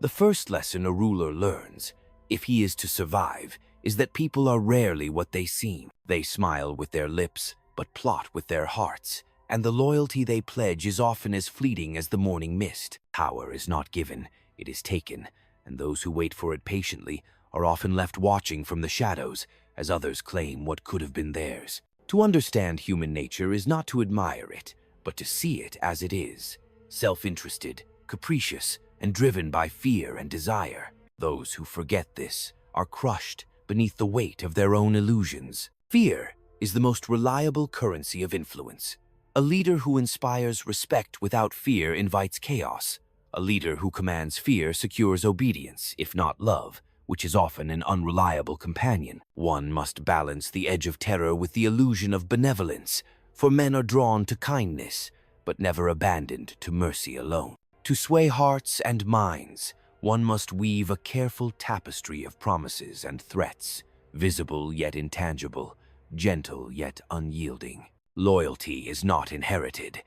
The first lesson a ruler learns, if he is to survive, is that people are rarely what they seem. They smile with their lips, but plot with their hearts, and the loyalty they pledge is often as fleeting as the morning mist. Power is not given, it is taken, and those who wait for it patiently are often left watching from the shadows as others claim what could have been theirs. To understand human nature is not to admire it, but to see it as it is, self-interested, capricious, and driven by fear and desire. Those who forget this are crushed beneath the weight of their own illusions. Fear is the most reliable currency of influence. A leader who inspires respect without fear invites chaos. A leader who commands fear secures obedience, if not love, which is often an unreliable companion. One must balance the edge of terror with the illusion of benevolence, for men are drawn to kindness, but never abandoned to mercy alone. To sway hearts and minds, one must weave a careful tapestry of promises and threats, visible yet intangible, gentle yet unyielding. Loyalty is not inherited.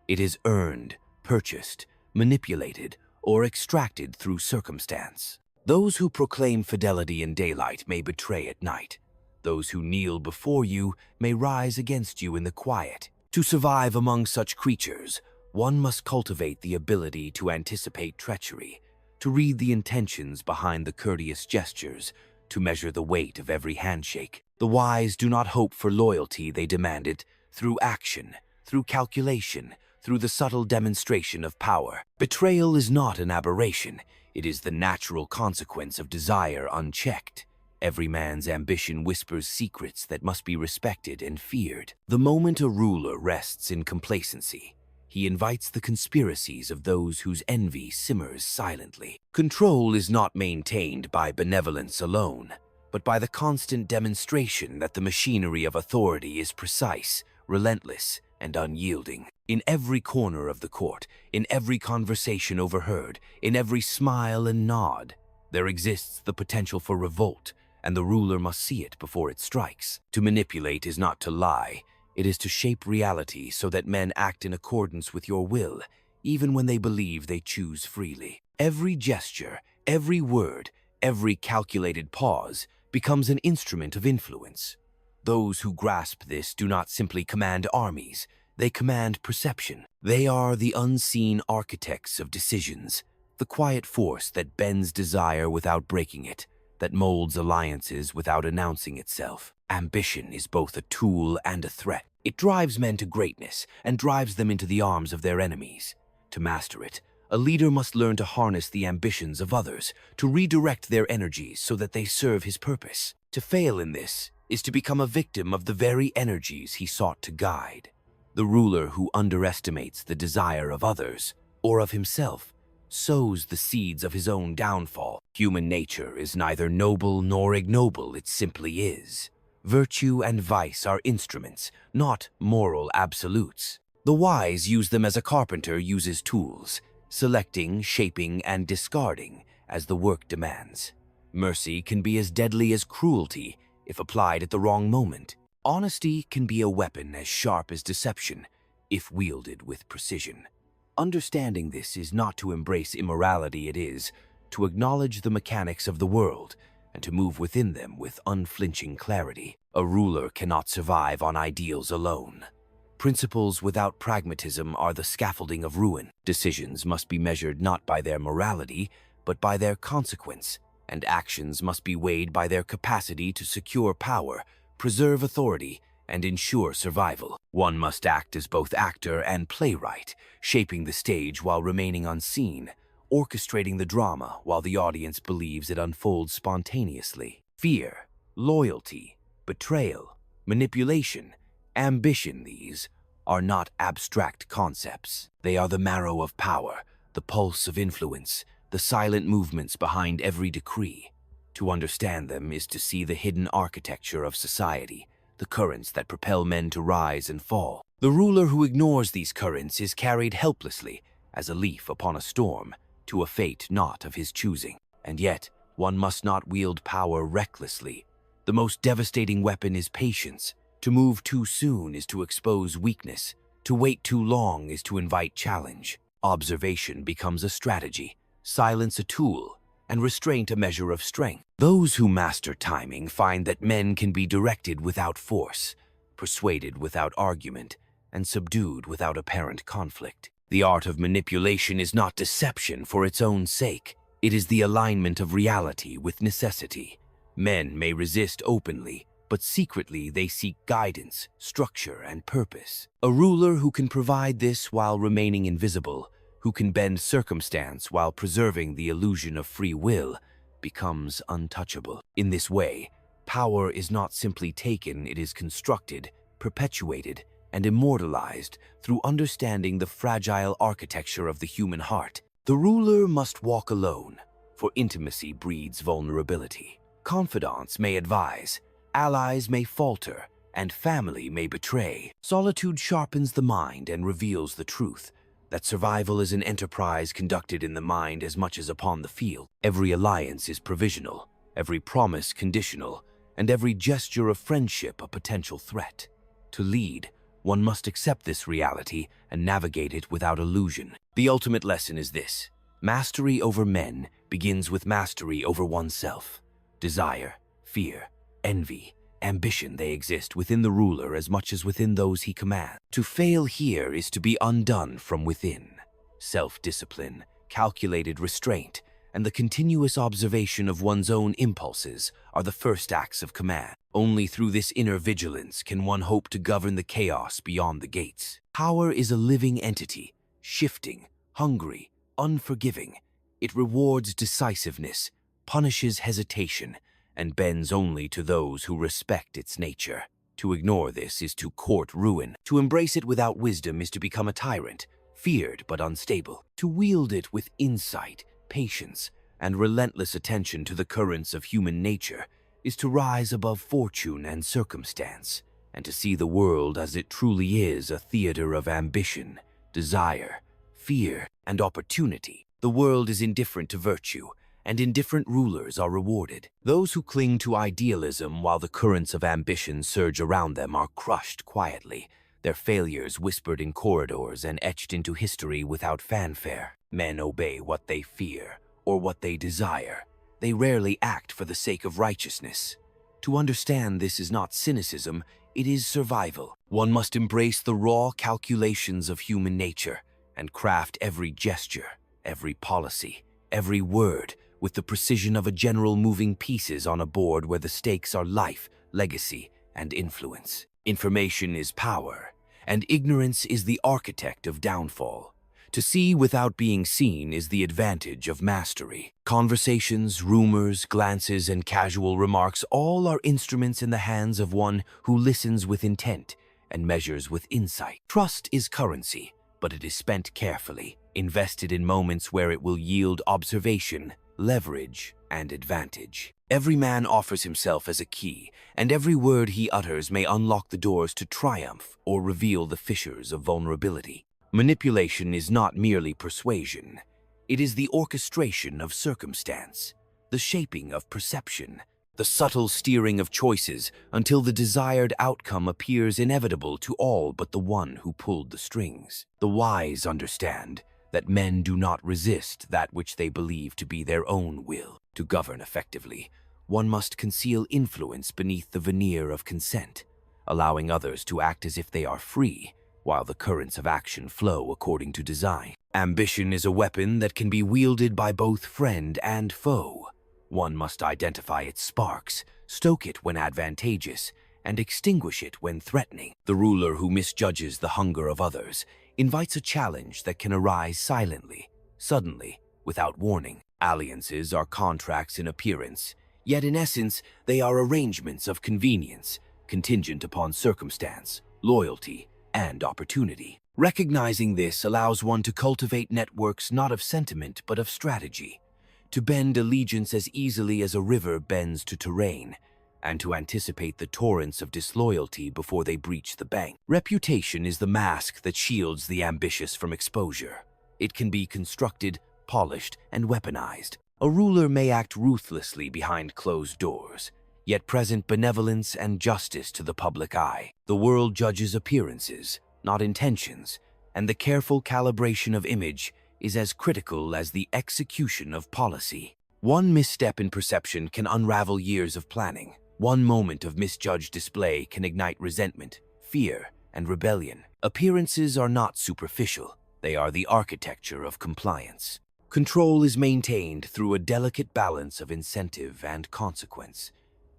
It is earned, purchased, manipulated, or extracted through circumstance. Those who proclaim fidelity in daylight may betray at night. Those who kneel before you may rise against you in the quiet. To survive among such creatures, one must cultivate the ability to anticipate treachery, to read the intentions behind the courteous gestures, to measure the weight of every handshake. The wise do not hope for loyalty, they demand it through action, through calculation, through the subtle demonstration of power. Betrayal is not an aberration, it is the natural consequence of desire unchecked. Every man's ambition whispers secrets that must be respected and feared. The moment a ruler rests in complacency, he invites the conspiracies of those whose envy simmers silently. Control is not maintained by benevolence alone, but by the constant demonstration that the machinery of authority is precise, relentless, and unyielding. In every corner of the court, in every conversation overheard, in every smile and nod, there exists the potential for revolt, and the ruler must see it before it strikes. To manipulate is not to lie. It is to shape reality so that men act in accordance with your will, even when they believe they choose freely. Every gesture, every word, every calculated pause becomes an instrument of influence. Those who grasp this do not simply command armies, they command perception. They are the unseen architects of decisions, the quiet force that bends desire without breaking it, that molds alliances without announcing itself. Ambition is both a tool and a threat. It drives men to greatness and drives them into the arms of their enemies. To master it, a leader must learn to harness the ambitions of others, to redirect their energies so that they serve his purpose. To fail in this is to become a victim of the very energies he sought to guide. The ruler who underestimates the desire of others, or of himself, sows the seeds of his own downfall. Human nature is neither noble nor ignoble, it simply is. Virtue and vice are instruments, not moral absolutes. The wise use them as a carpenter uses tools, selecting, shaping, and discarding as the work demands. Mercy can be as deadly as cruelty if applied at the wrong moment. Honesty can be a weapon as sharp as deception if wielded with precision. Understanding this is not to embrace immorality, it is to acknowledge the mechanics of the world and to move within them with unflinching clarity. A ruler cannot survive on ideals alone. Principles without pragmatism are the scaffolding of ruin. Decisions must be measured not by their morality, but by their consequence, and actions must be weighed by their capacity to secure power, preserve authority, and ensure survival. One must act as both actor and playwright, shaping the stage while remaining unseen, orchestrating the drama while the audience believes it unfolds spontaneously. Fear, loyalty, betrayal, manipulation, ambition, these are not abstract concepts. They are the marrow of power, the pulse of influence, the silent movements behind every decree. To understand them is to see the hidden architecture of society, the currents that propel men to rise and fall. The ruler who ignores these currents is carried helplessly, as a leaf upon a storm, to a fate not of his choosing. And yet, one must not wield power recklessly. The most devastating weapon is patience. To move too soon is to expose weakness. To wait too long is to invite challenge. Observation becomes a strategy. silence a tool, and restraint a measure of strength. Those who master timing find that men can be directed without force, persuaded without argument, and subdued without apparent conflict. The art of manipulation is not deception for its own sake. It is the alignment of reality with necessity. Men may resist openly, but secretly they seek guidance, structure, and purpose. A ruler who can provide this while remaining invisible, who can bend circumstance while preserving the illusion of free will, becomes untouchable. In this way, power is not simply taken, it is constructed, perpetuated, and immortalized through understanding the fragile architecture of the human heart. The ruler must walk alone, for intimacy breeds vulnerability. Confidants may advise, allies may falter, and family may betray. Solitude sharpens the mind and reveals the truth, that survival is an enterprise conducted in the mind as much as upon the field. Every alliance is provisional, every promise conditional, and every gesture of friendship a potential threat. To lead, one must accept this reality and navigate it without illusion. The ultimate lesson is this: mastery over men begins with mastery over oneself. Desire, fear, envy, ambition, they exist within the ruler as much as within those he commands. To fail here is to be undone from within. Self-discipline, calculated restraint, and the continuous observation of one's own impulses are the first acts of command. Only through this inner vigilance can one hope to govern the chaos beyond the gates. Power is a living entity, shifting, hungry, unforgiving. It rewards decisiveness, punishes hesitation, and bends only to those who respect its nature. To ignore this is to court ruin. To embrace it without wisdom is to become a tyrant, feared but unstable. To wield it with insight, patience, and relentless attention to the currents of human nature is to rise above fortune and circumstance, and to see the world as it truly is, a theater of ambition, desire, fear, and opportunity. The world is indifferent to virtue, and indifferent rulers are rewarded. Those who cling to idealism while the currents of ambition surge around them are crushed quietly, their failures whispered in corridors and etched into history without fanfare. Men obey what they fear or what they desire. They rarely act for the sake of righteousness. To understand this is not cynicism, it is survival. One must embrace the raw calculations of human nature and craft every gesture, every policy, every word with the precision of a general moving pieces on a board where the stakes are life, legacy, and influence. Information is power, and ignorance is the architect of downfall. To see without being seen is the advantage of mastery. Conversations, rumors, glances, and casual remarks all are instruments in the hands of one who listens with intent and measures with insight. Trust is currency, but it is spent carefully, invested in moments where it will yield observation, leverage, and advantage. Every man offers himself as a key, and every word he utters may unlock the doors to triumph or reveal the fissures of vulnerability. Manipulation is not merely persuasion. It is the orchestration of circumstance, the shaping of perception, the subtle steering of choices until the desired outcome appears inevitable to all but the one who pulled the strings. The wise understand that men do not resist that which they believe to be their own will. To govern effectively, one must conceal influence beneath the veneer of consent, allowing others to act as if they are free, while the currents of action flow according to design. Ambition is a weapon that can be wielded by both friend and foe. One must identify its sparks, stoke it when advantageous, and extinguish it when threatening. The ruler who misjudges the hunger of others invites a challenge that can arise silently, suddenly, without warning. Alliances are contracts in appearance, yet in essence they are arrangements of convenience, contingent upon circumstance, loyalty, and opportunity. Recognizing this allows one to cultivate networks not of sentiment but of strategy, to bend allegiance as easily as a river bends to terrain, and to anticipate the torrents of disloyalty before they breach the bank. Reputation is the mask that shields the ambitious from exposure. It can be constructed, polished, and weaponized. A ruler may act ruthlessly behind closed doors, yet present benevolence and justice to the public eye. The world judges appearances, not intentions, and the careful calibration of image is as critical as the execution of policy. One misstep in perception can unravel years of planning. One moment of misjudged display can ignite resentment, fear, and rebellion. Appearances are not superficial. They are the architecture of compliance. Control is maintained through a delicate balance of incentive and consequence.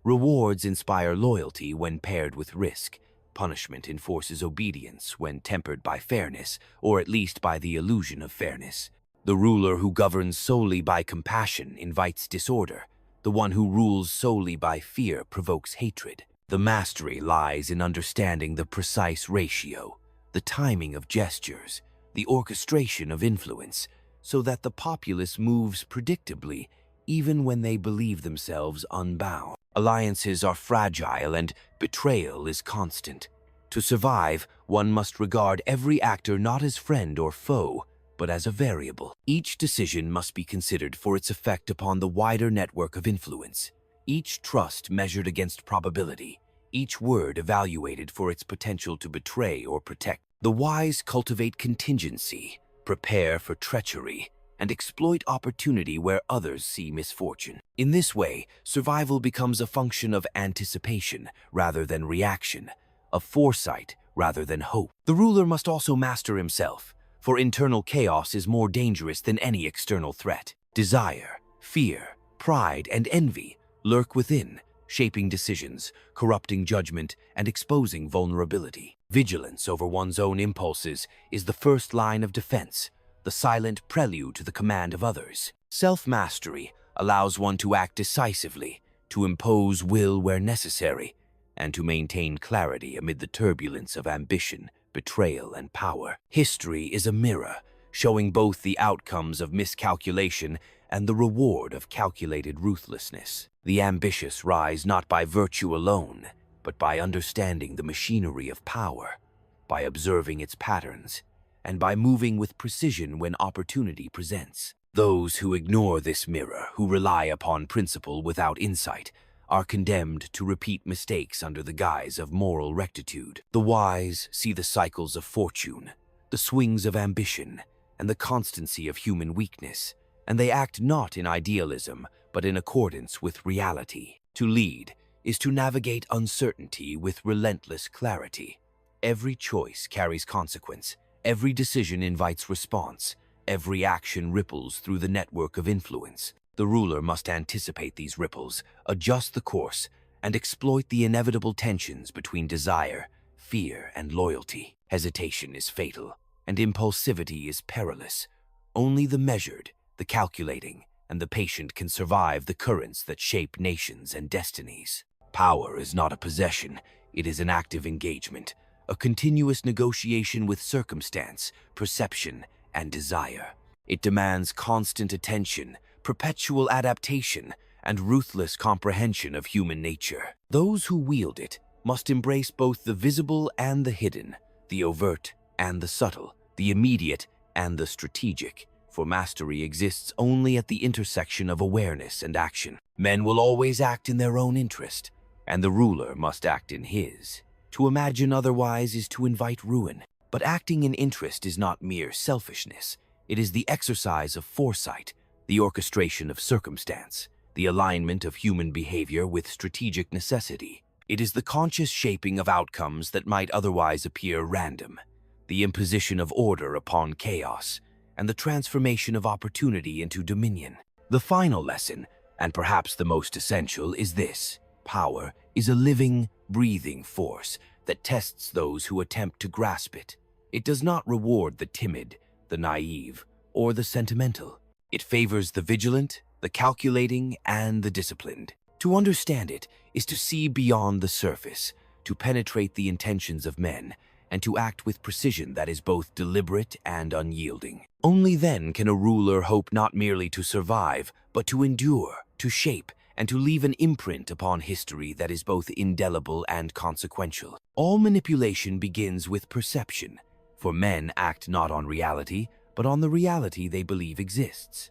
Rewards inspire loyalty when paired with risk. Punishment enforces obedience when tempered by fairness, or at least by the illusion of fairness. The ruler who governs solely by compassion invites disorder. The one who rules solely by fear provokes hatred. The mastery lies in understanding the precise ratio, the timing of gestures, the orchestration of influence, so that the populace moves predictably even when they believe themselves unbound. Alliances are fragile and betrayal is constant. To survive, one must regard every actor not as friend or foe, but as a variable. Each decision must be considered for its effect upon the wider network of influence. Each trust measured against probability. Each word evaluated for its potential to betray or protect. The wise cultivate contingency, prepare for treachery, and exploit opportunity where others see misfortune. In this way, survival becomes a function of anticipation rather than reaction, of foresight rather than hope. The ruler must also master himself, for internal chaos is more dangerous than any external threat. Desire, fear, pride, and envy lurk within, shaping decisions, corrupting judgment, and exposing vulnerability. Vigilance over one's own impulses is the first line of defense, the silent prelude to the command of others. Self-mastery allows one to act decisively, to impose will where necessary, and to maintain clarity amid the turbulence of ambition, betrayal, and power. History is a mirror, showing both the outcomes of miscalculation and the reward of calculated ruthlessness. The ambitious rise not by virtue alone, but by understanding the machinery of power, by observing its patterns, and by moving with precision when opportunity presents. Those who ignore this mirror, who rely upon principle without insight, are condemned to repeat mistakes under the guise of moral rectitude. The wise see the cycles of fortune, the swings of ambition, and the constancy of human weakness, and they act not in idealism, but in accordance with reality. To lead is to navigate uncertainty with relentless clarity. Every choice carries consequence. Every decision invites response. Every action ripples through the network of influence. The ruler must anticipate these ripples, adjust the course, and exploit the inevitable tensions between desire, fear, and loyalty. Hesitation is fatal, and impulsivity is perilous. Only the measured, the calculating, and the patient can survive the currents that shape nations and destinies. Power is not a possession, it is an active engagement, a continuous negotiation with circumstance, perception, and desire. It demands constant attention, perpetual adaptation, and ruthless comprehension of human nature. Those who wield it must embrace both the visible and the hidden, the overt and the subtle, the immediate and the strategic, for mastery exists only at the intersection of awareness and action. Men will always act in their own interest, and the ruler must act in his. To imagine otherwise is to invite ruin. But acting in interest is not mere selfishness. It is the exercise of foresight, the orchestration of circumstance, the alignment of human behavior with strategic necessity. It is the conscious shaping of outcomes that might otherwise appear random, the imposition of order upon chaos, and the transformation of opportunity into dominion. The final lesson, and perhaps the most essential, is this: power is a living, breathing force that tests those who attempt to grasp it. It does not reward the timid, the naive, or the sentimental. It favors the vigilant, the calculating, and the disciplined. To understand it is to see beyond the surface, to penetrate the intentions of men, and to act with precision that is both deliberate and unyielding. Only then can a ruler hope not merely to survive, but to endure, to shape, and to leave an imprint upon history that is both indelible and consequential. All manipulation begins with perception, for men act not on reality, but on the reality they believe exists.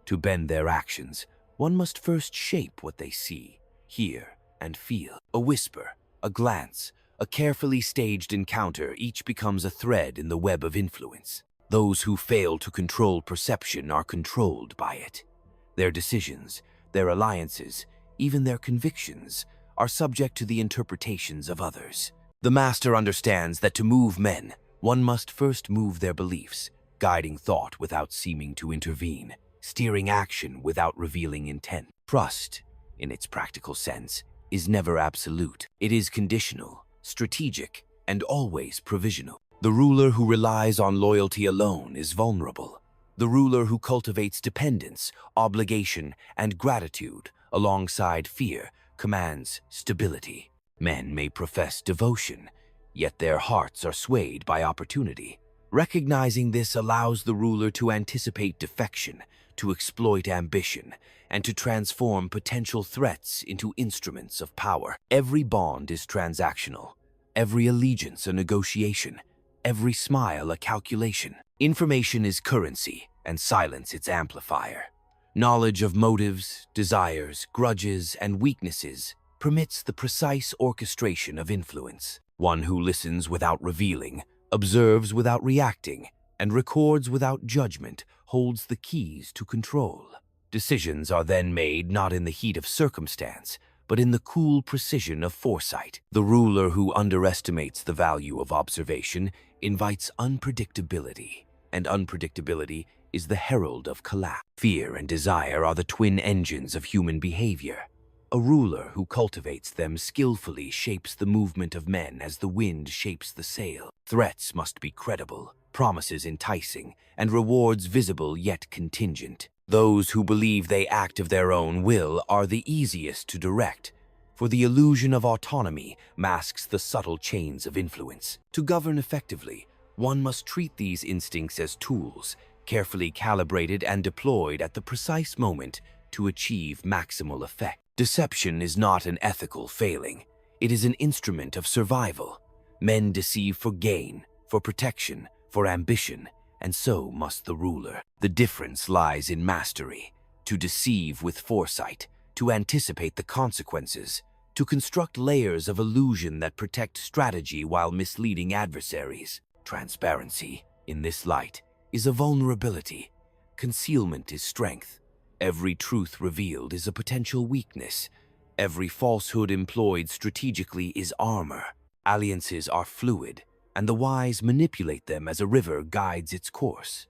To bend their actions, one must first shape what they see, hear, and feel. A whisper, a glance, a carefully staged encounter, each becomes a thread in the web of influence. Those who fail to control perception are controlled by it. Their decisions, their alliances, even their convictions, are subject to the interpretations of others. The master understands that to move men, one must first move their beliefs, guiding thought without seeming to intervene, steering action without revealing intent. Trust, in its practical sense, is never absolute. It is conditional, strategic, and always provisional. The ruler who relies on loyalty alone is vulnerable. The ruler who cultivates dependence, obligation, and gratitude alongside fear commands stability. Men may profess devotion, yet their hearts are swayed by opportunity. Recognizing this allows the ruler to anticipate defection, to exploit ambition, and to transform potential threats into instruments of power. Every bond is transactional, every allegiance a negotiation, every smile a calculation. Information is currency, and silence its amplifier. Knowledge of motives, desires, grudges, and weaknesses permits the precise orchestration of influence. One who listens without revealing, observes without reacting, and records without judgment holds the keys to control. Decisions are then made not in the heat of circumstance, but in the cool precision of foresight. The ruler who underestimates the value of observation invites unpredictability, and unpredictability is the herald of collapse. Fear and desire are the twin engines of human behavior. A ruler who cultivates them skillfully shapes the movement of men as the wind shapes the sail. Threats must be credible, promises enticing, and rewards visible yet contingent. Those who believe they act of their own will are the easiest to direct, for the illusion of autonomy masks the subtle chains of influence. To govern effectively, one must treat these instincts as tools, carefully calibrated and deployed at the precise moment to achieve maximal effect. Deception is not an ethical failing. It is an instrument of survival. Men deceive for gain, for protection, for ambition, and so must the ruler. The difference lies in mastery, to deceive with foresight, to anticipate the consequences, to construct layers of illusion that protect strategy while misleading adversaries. Transparency, in this light, is a vulnerability. Concealment is strength. Every truth revealed is a potential weakness. Every falsehood employed strategically is armor. Alliances are fluid, and the wise manipulate them as a river guides its course.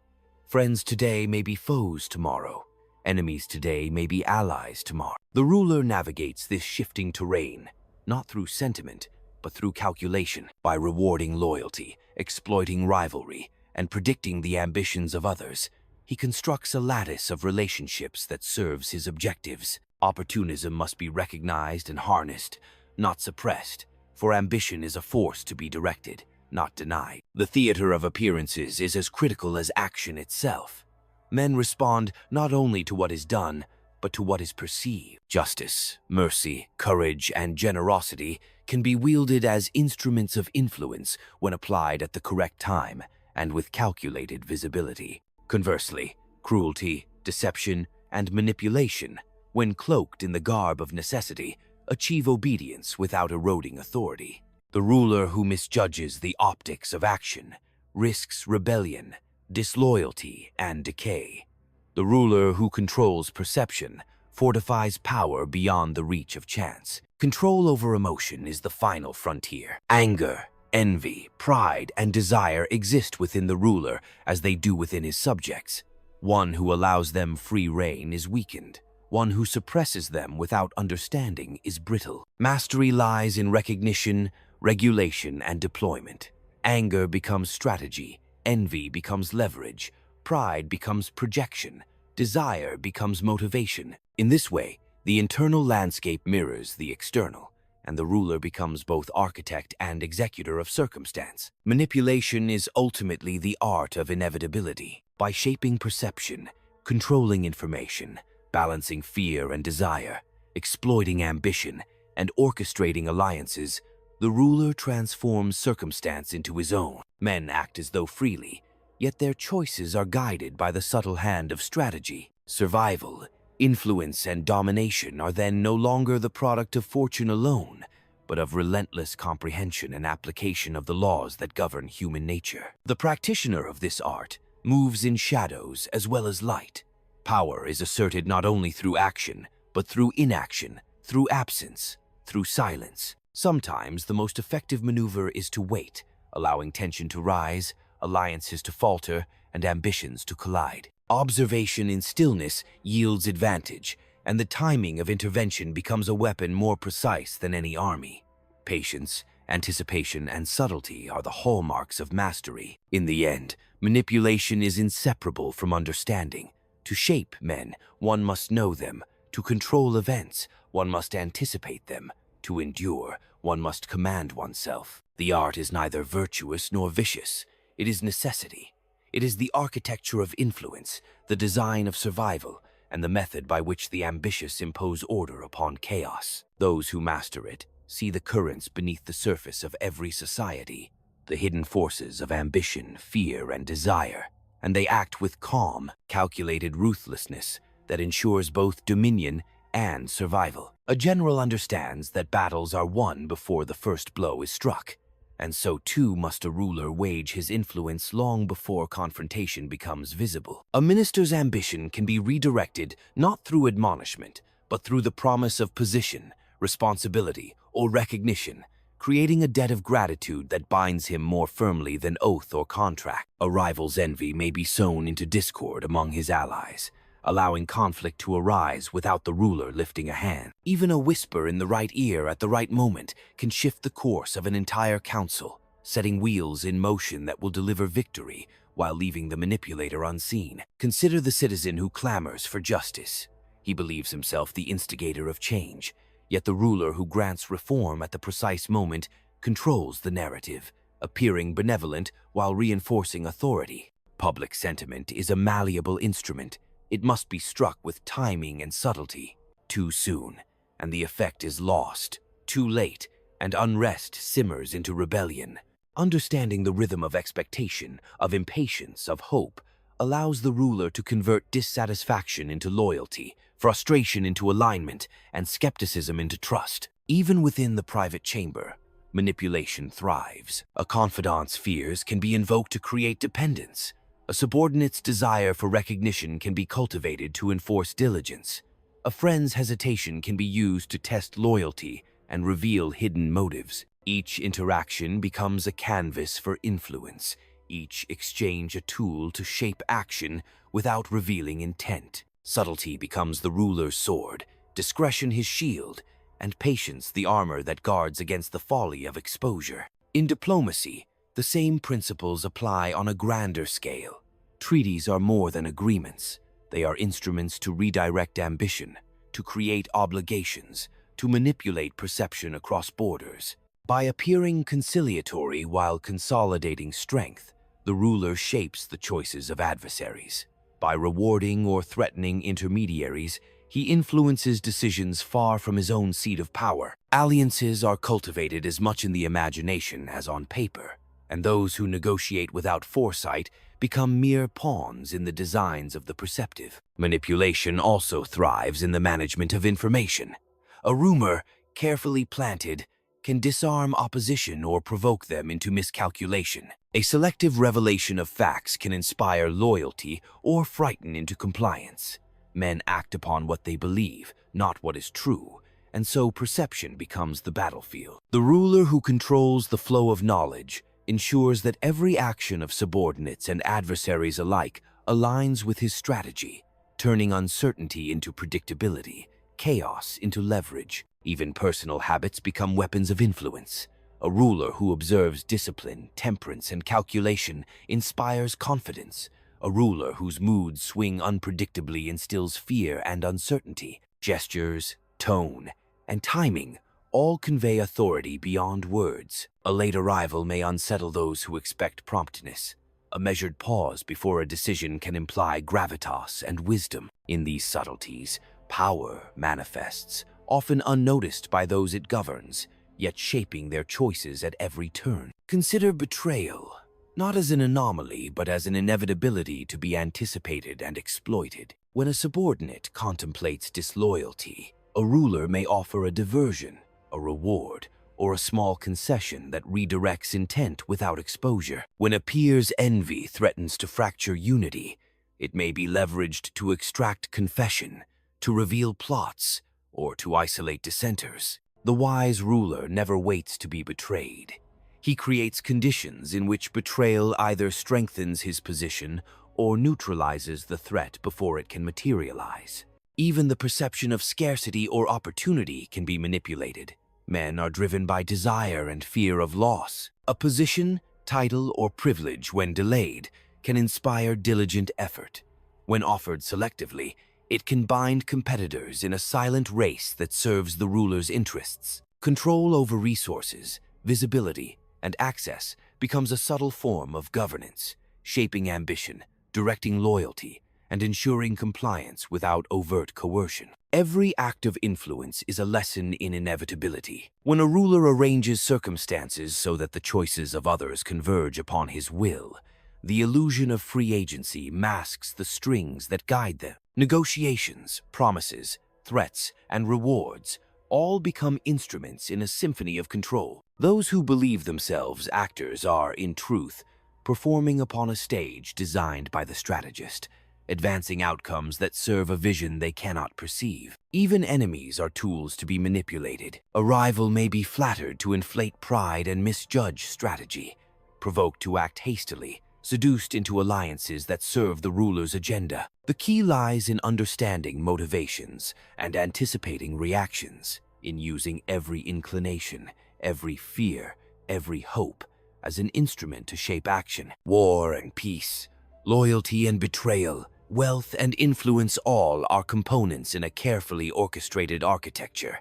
Friends today may be foes tomorrow. Enemies today may be allies tomorrow. The ruler navigates this shifting terrain, not through sentiment, but through calculation. By rewarding loyalty, exploiting rivalry, and predicting the ambitions of others, he constructs a lattice of relationships that serves his objectives. Opportunism must be recognized and harnessed, not suppressed, for ambition is a force to be directed, not denied. The theater of appearances is as critical as action itself. Men respond not only to what is done, but to what is perceived. Justice, mercy, courage, and generosity can be wielded as instruments of influence when applied at the correct time and with calculated visibility. Conversely, cruelty, deception, and manipulation, when cloaked in the garb of necessity, achieve obedience without eroding authority. The ruler who misjudges the optics of action risks rebellion, disloyalty, and decay. The ruler who controls perception fortifies power beyond the reach of chance. Control over emotion is the final frontier. Anger, envy, pride, and desire exist within the ruler as they do within his subjects. One who allows them free rein is weakened. One who suppresses them without understanding is brittle. Mastery lies in recognition, regulation, and deployment. Anger becomes strategy, envy becomes leverage, pride becomes projection, desire becomes motivation. In this way, the internal landscape mirrors the external, and the ruler becomes both architect and executor of circumstance. Manipulation is ultimately the art of inevitability. By shaping perception, controlling information, balancing fear and desire, exploiting ambition, and orchestrating alliances, the ruler transforms circumstance into his own. Men act as though freely, yet their choices are guided by the subtle hand of strategy. Survival, influence, and domination are then no longer the product of fortune alone, but of relentless comprehension and application of the laws that govern human nature. The practitioner of this art moves in shadows as well as light. Power is asserted not only through action, but through inaction, through absence, through silence. Sometimes the most effective maneuver is to wait, allowing tension to rise, alliances to falter, and ambitions to collide. Observation in stillness yields advantage, and the timing of intervention becomes a weapon more precise than any army. Patience, anticipation, and subtlety are the hallmarks of mastery. In the end, manipulation is inseparable from understanding. To shape men, one must know them. To control events, one must anticipate them. To endure, one must command oneself. The art is neither virtuous nor vicious. It is necessity. It is the architecture of influence, the design of survival, and the method by which the ambitious impose order upon chaos. Those who master it see the currents beneath the surface of every society, the hidden forces of ambition, fear, and desire, and they act with calm, calculated ruthlessness that ensures both dominion and survival. A general understands that battles are won before the first blow is struck, and so too must a ruler wage his influence long before confrontation becomes visible. A minister's ambition can be redirected not through admonishment, but through the promise of position, responsibility, or recognition, creating a debt of gratitude that binds him more firmly than oath or contract. A rival's envy may be sown into discord among his allies, allowing conflict to arise without the ruler lifting a hand. Even a whisper in the right ear at the right moment can shift the course of an entire council, setting wheels in motion that will deliver victory while leaving the manipulator unseen. Consider the citizen who clamors for justice. He believes himself the instigator of change, yet the ruler who grants reform at the precise moment controls the narrative, appearing benevolent while reinforcing authority. Public sentiment is a malleable instrument. It must be struck with timing and subtlety. Too soon, and the effect is lost. Too late, and unrest simmers into rebellion. Understanding the rhythm of expectation, of impatience, of hope, allows the ruler to convert dissatisfaction into loyalty, frustration into alignment, and skepticism into trust. Even within the private chamber, manipulation thrives. A confidant's fears can be invoked to create dependence. A subordinate's desire for recognition can be cultivated to enforce diligence. A friend's hesitation can be used to test loyalty and reveal hidden motives. Each interaction becomes a canvas for influence, each exchange a tool to shape action without revealing intent. Subtlety becomes the ruler's sword, discretion his shield, and patience the armor that guards against the folly of exposure. In diplomacy, the same principles apply on a grander scale. Treaties are more than agreements. They are instruments to redirect ambition, to create obligations, to manipulate perception across borders. By appearing conciliatory while consolidating strength, the ruler shapes the choices of adversaries. By rewarding or threatening intermediaries, he influences decisions far from his own seat of power. Alliances are cultivated as much in the imagination as on paper, and those who negotiate without foresight become mere pawns in the designs of the perceptive. Manipulation also thrives in the management of information. A rumor, carefully planted, can disarm opposition or provoke them into miscalculation. A selective revelation of facts can inspire loyalty or frighten into compliance. Men act upon what they believe, not what is true, and so perception becomes the battlefield. The ruler who controls the flow of knowledge ensures that every action of subordinates and adversaries alike aligns with his strategy, turning uncertainty into predictability, chaos into leverage. Even personal habits become weapons of influence. A ruler who observes discipline, temperance, and calculation inspires confidence. A ruler whose moods swing unpredictably instills fear and uncertainty. Gestures, tone, and timing all convey authority beyond words. A late arrival may unsettle those who expect promptness. A measured pause before a decision can imply gravitas and wisdom. In these subtleties, power manifests, often unnoticed by those it governs, yet shaping their choices at every turn. Consider betrayal, not as an anomaly, but as an inevitability to be anticipated and exploited. When a subordinate contemplates disloyalty, a ruler may offer a diversion, a reward, or a small concession that redirects intent without exposure. When a peer's envy threatens to fracture unity, it may be leveraged to extract confession, to reveal plots, or to isolate dissenters. The wise ruler never waits to be betrayed. He creates conditions in which betrayal either strengthens his position or neutralizes the threat before it can materialize. Even the perception of scarcity or opportunity can be manipulated. Men are driven by desire and fear of loss. A position, title, or privilege, when delayed, can inspire diligent effort. When offered selectively, it can bind competitors in a silent race that serves the ruler's interests. Control over resources, visibility, and access becomes a subtle form of governance, shaping ambition, directing loyalty, and ensuring compliance without overt coercion. Every act of influence is a lesson in inevitability. When a ruler arranges circumstances so that the choices of others converge upon his will, the illusion of free agency masks the strings that guide them. Negotiations, promises, threats, and rewards all become instruments in a symphony of control. Those who believe themselves actors are, in truth, performing upon a stage designed by the strategist, advancing outcomes that serve a vision they cannot perceive. Even enemies are tools to be manipulated. A rival may be flattered to inflate pride and misjudge strategy, provoked to act hastily, seduced into alliances that serve the ruler's agenda. The key lies in understanding motivations and anticipating reactions, in using every inclination, every fear, every hope as an instrument to shape action. War and peace, loyalty and betrayal, wealth and influence, all are components in a carefully orchestrated architecture,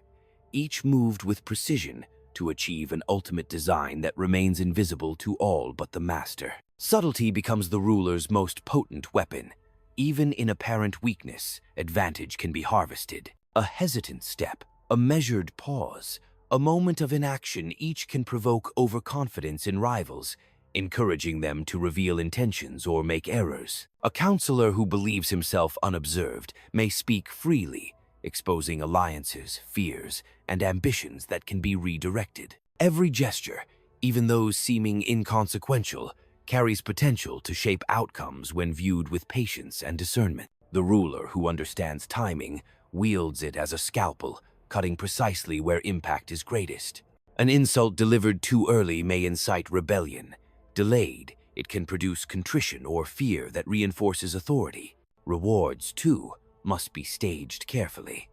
each moved with precision to achieve an ultimate design that remains invisible to all but the master. Subtlety becomes the ruler's most potent weapon. Even in apparent weakness, advantage can be harvested. A hesitant step, a measured pause, a moment of inaction, each can provoke overconfidence in rivals, encouraging them to reveal intentions or make errors. A counselor who believes himself unobserved may speak freely, exposing alliances, fears, and ambitions that can be redirected. Every gesture, even those seeming inconsequential, carries potential to shape outcomes when viewed with patience and discernment. The ruler who understands timing wields it as a scalpel, cutting precisely where impact is greatest. An insult delivered too early may incite rebellion. Delayed, it can produce contrition or fear that reinforces authority. Rewards, too, must be staged carefully.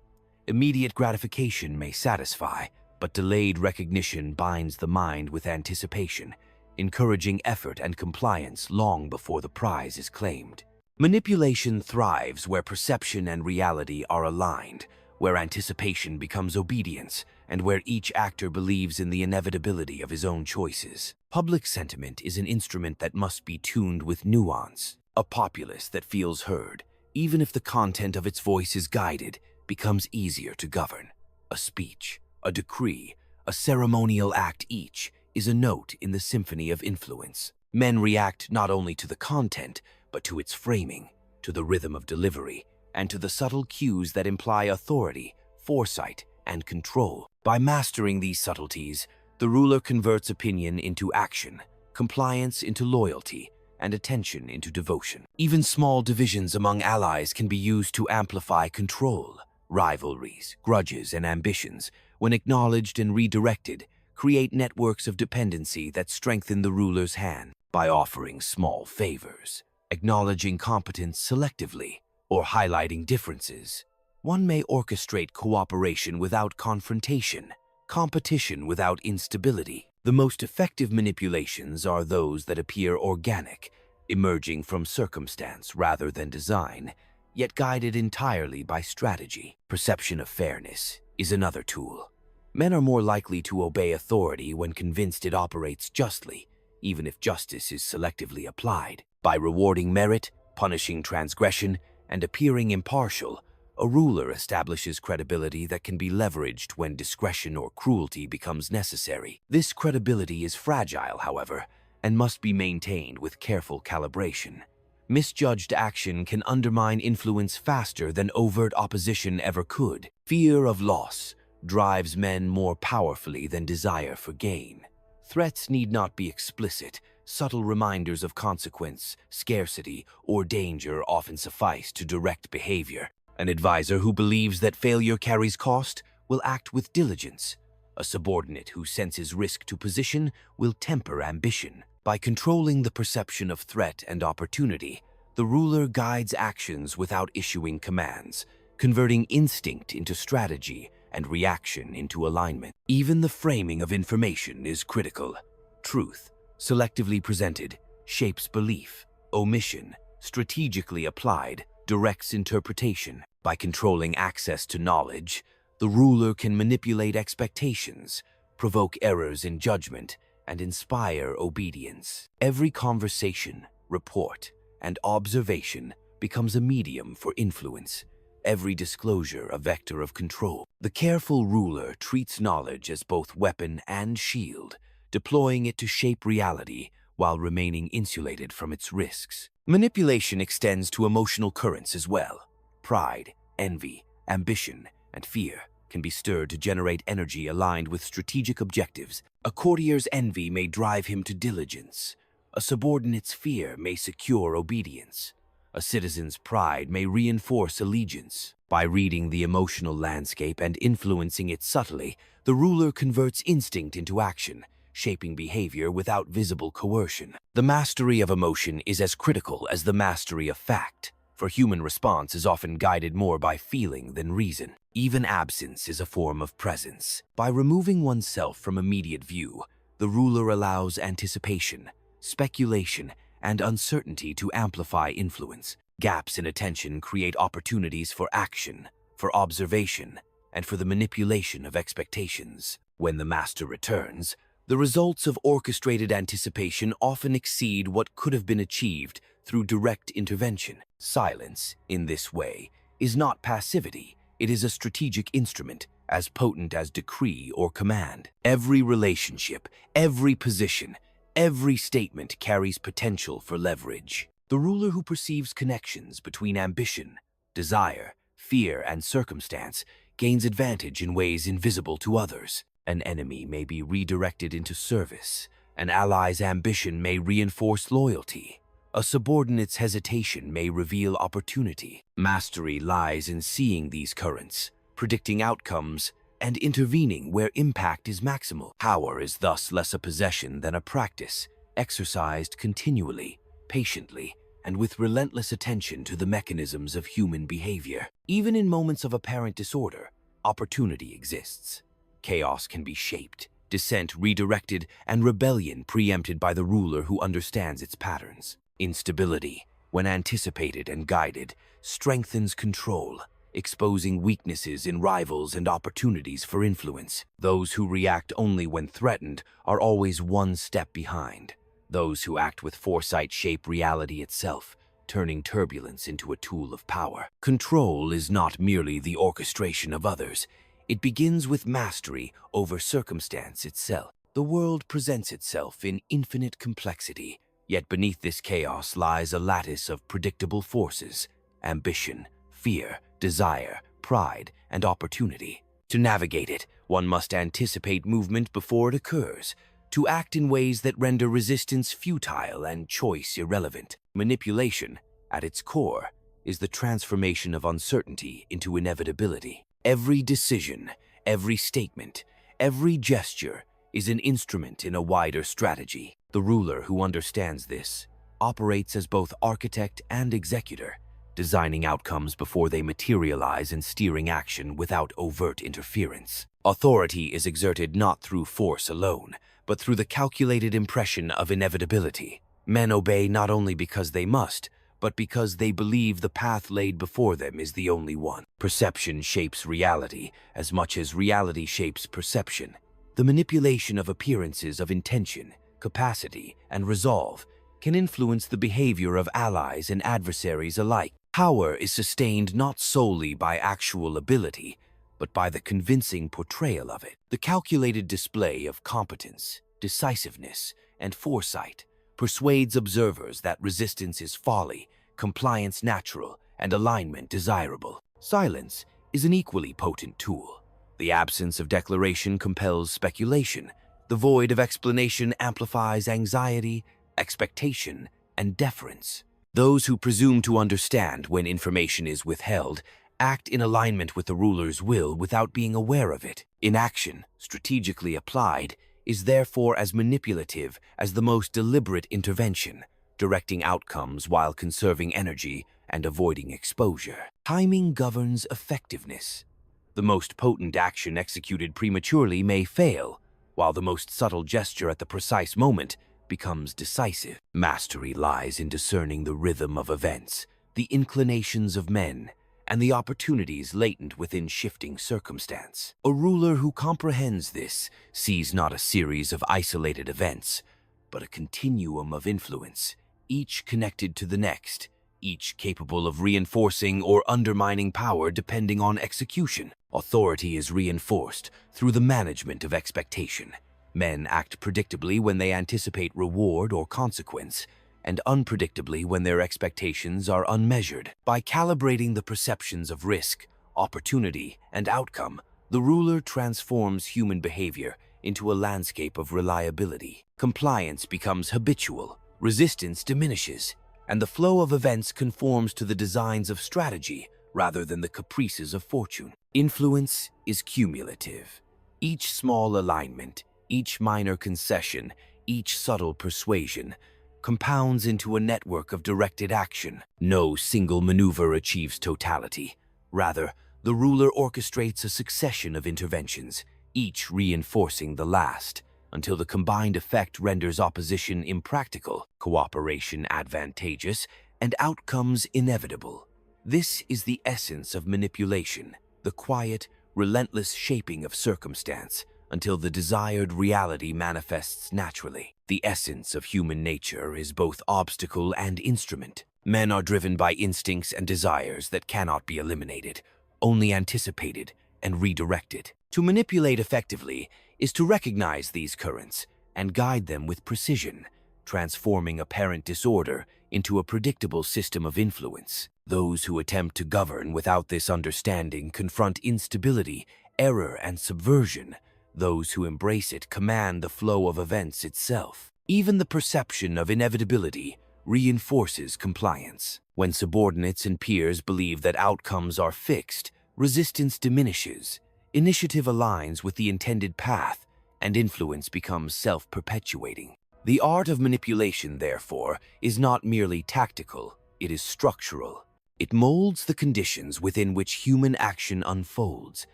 Immediate gratification may satisfy, but delayed recognition binds the mind with anticipation, encouraging effort and compliance long before the prize is claimed. Manipulation thrives where perception and reality are aligned, where anticipation becomes obedience, and where each actor believes in the inevitability of his own choices. Public sentiment is an instrument that must be tuned with nuance. A populace that feels heard, even if the content of its voice is guided, becomes easier to govern. A speech, a decree, a ceremonial act, each is a note in the symphony of influence. Men react not only to the content, but to its framing, to the rhythm of delivery, and to the subtle cues that imply authority, foresight, and control. By mastering these subtleties, the ruler converts opinion into action, compliance into loyalty, and attention into devotion. Even small divisions among allies can be used to amplify control. Rivalries, grudges, and ambitions, when acknowledged and redirected, create networks of dependency that strengthen the ruler's hand. By offering small favors, acknowledging competence selectively, or highlighting differences, one may orchestrate cooperation without confrontation, competition without instability. The most effective manipulations are those that appear organic, emerging from circumstance rather than design, yet guided entirely by strategy. Perception of fairness is another tool. Men are more likely to obey authority when convinced it operates justly, even if justice is selectively applied. By rewarding merit, punishing transgression, and appearing impartial, a ruler establishes credibility that can be leveraged when discretion or cruelty becomes necessary. This credibility is fragile, however, and must be maintained with careful calibration. Misjudged action can undermine influence faster than overt opposition ever could. Fear of loss, drives men more powerfully than desire for gain. Threats need not be explicit. Subtle reminders of consequence, scarcity, or danger often suffice to direct behavior. An advisor who believes that failure carries cost will act with diligence. A subordinate who senses risk to position will temper ambition. By controlling the perception of threat and opportunity, the ruler guides actions without issuing commands, converting instinct into strategy and reaction into alignment. Even the framing of information is critical. Truth, selectively presented, shapes belief. Omission, strategically applied, directs interpretation. By controlling access to knowledge, the ruler can manipulate expectations, provoke errors in judgment, and inspire obedience. Every conversation, report, and observation becomes a medium for influence. Every disclosure a vector of control. The careful ruler treats knowledge as both weapon and shield, deploying it to shape reality while remaining insulated from its risks. Manipulation extends to emotional currents as well. Pride, envy, ambition, and fear can be stirred to generate energy aligned with strategic objectives. A courtier's envy may drive him to diligence. A subordinate's fear may secure obedience. A citizen's pride may reinforce allegiance. By reading the emotional landscape and influencing it subtly, the ruler converts instinct into action, shaping behavior without visible coercion. The mastery of emotion is as critical as the mastery of fact, for human response is often guided more by feeling than reason. Even absence is a form of presence. By removing oneself from immediate view, the ruler allows anticipation, speculation, and uncertainty to amplify influence. Gaps in attention create opportunities for action, for observation, and for the manipulation of expectations. When the master returns, the results of orchestrated anticipation often exceed what could have been achieved through direct intervention. Silence, in this way, is not passivity. It is a strategic instrument, as potent as decree or command. Every relationship, every position, every statement carries potential for leverage. The ruler who perceives connections between ambition, desire, fear, and circumstance gains advantage in ways invisible to others. An enemy may be redirected into service. An ally's ambition may reinforce loyalty. A subordinate's hesitation may reveal opportunity. Mastery lies in seeing these currents, predicting outcomes, and intervening where impact is maximal. Power is thus less a possession than a practice, exercised continually, patiently, and with relentless attention to the mechanisms of human behavior. Even in moments of apparent disorder, opportunity exists. Chaos can be shaped, dissent redirected, and rebellion preempted by the ruler who understands its patterns. Instability, when anticipated and guided, strengthens control, exposing weaknesses in rivals and opportunities for influence. Those who react only when threatened are always one step behind. Those who act with foresight shape reality itself, turning turbulence into a tool of power. Control is not merely the orchestration of others. It begins with mastery over circumstance itself. The world presents itself in infinite complexity, yet beneath this chaos lies a lattice of predictable forces: ambition, fear, desire, pride, and opportunity. To navigate it, one must anticipate movement before it occurs, to act in ways that render resistance futile and choice irrelevant. Manipulation, at its core, is the transformation of uncertainty into inevitability. Every decision, every statement, every gesture is an instrument in a wider strategy. The ruler who understands this operates as both architect and executor, designing outcomes before they materialize and steering action without overt interference. Authority is exerted not through force alone, but through the calculated impression of inevitability. Men obey not only because they must, but because they believe the path laid before them is the only one. Perception shapes reality as much as reality shapes perception. The manipulation of appearances of intention, capacity, and resolve can influence the behavior of allies and adversaries alike. Power is sustained not solely by actual ability, but by the convincing portrayal of it. The calculated display of competence, decisiveness, and foresight persuades observers that resistance is folly, compliance natural, and alignment desirable. Silence is an equally potent tool. The absence of declaration compels speculation. The void of explanation amplifies anxiety, expectation, and deference. Those who presume to understand when information is withheld act in alignment with the ruler's will without being aware of it. Inaction, strategically applied, is therefore as manipulative as the most deliberate intervention, directing outcomes while conserving energy and avoiding exposure. Timing governs effectiveness. The most potent action executed prematurely may fail, while the most subtle gesture at the precise moment becomes decisive. Mastery lies in discerning the rhythm of events, the inclinations of men, and the opportunities latent within shifting circumstance. A ruler who comprehends this sees not a series of isolated events, but a continuum of influence, each connected to the next, each capable of reinforcing or undermining power depending on execution. Authority is reinforced through the management of expectation. Men act predictably when they anticipate reward or consequence, and unpredictably when their expectations are unmeasured. By calibrating the perceptions of risk, opportunity, and outcome, the ruler transforms human behavior into a landscape of reliability. Compliance becomes habitual, resistance diminishes, and the flow of events conforms to the designs of strategy rather than the caprices of fortune. Influence is cumulative. Each small alignment, each minor concession, each subtle persuasion compounds into a network of directed action. No single maneuver achieves totality. Rather, the ruler orchestrates a succession of interventions, each reinforcing the last, until the combined effect renders opposition impractical, cooperation advantageous, and outcomes inevitable. This is the essence of manipulation, the quiet, relentless shaping of circumstance until the desired reality manifests naturally. The essence of human nature is both obstacle and instrument. Men are driven by instincts and desires that cannot be eliminated, only anticipated and redirected. To manipulate effectively is to recognize these currents and guide them with precision, transforming apparent disorder into a predictable system of influence. Those who attempt to govern without this understanding confront instability, error, and subversion. Those who embrace it command the flow of events itself. Even the perception of inevitability reinforces compliance. When subordinates and peers believe that outcomes are fixed, resistance diminishes, initiative aligns with the intended path, and influence becomes self-perpetuating. The art of manipulation, therefore, is not merely tactical, it is structural. It molds the conditions within which human action unfolds,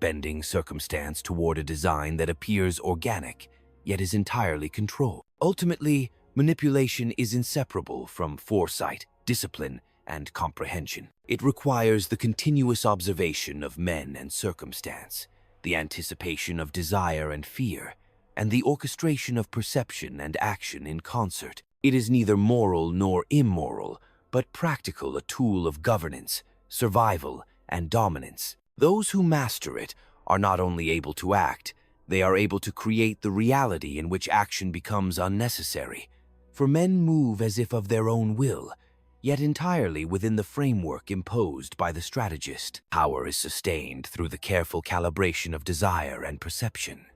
bending circumstance toward a design that appears organic, yet is entirely controlled. Ultimately, manipulation is inseparable from foresight, discipline, and comprehension. It requires the continuous observation of men and circumstance, the anticipation of desire and fear, and the orchestration of perception and action in concert. It is neither moral nor immoral, but practical, a tool of governance, survival, and dominance. Those who master it are not only able to act, they are able to create the reality in which action becomes unnecessary. For men move as if of their own will, yet entirely within the framework imposed by the strategist. Power is sustained through the careful calibration of desire and perception.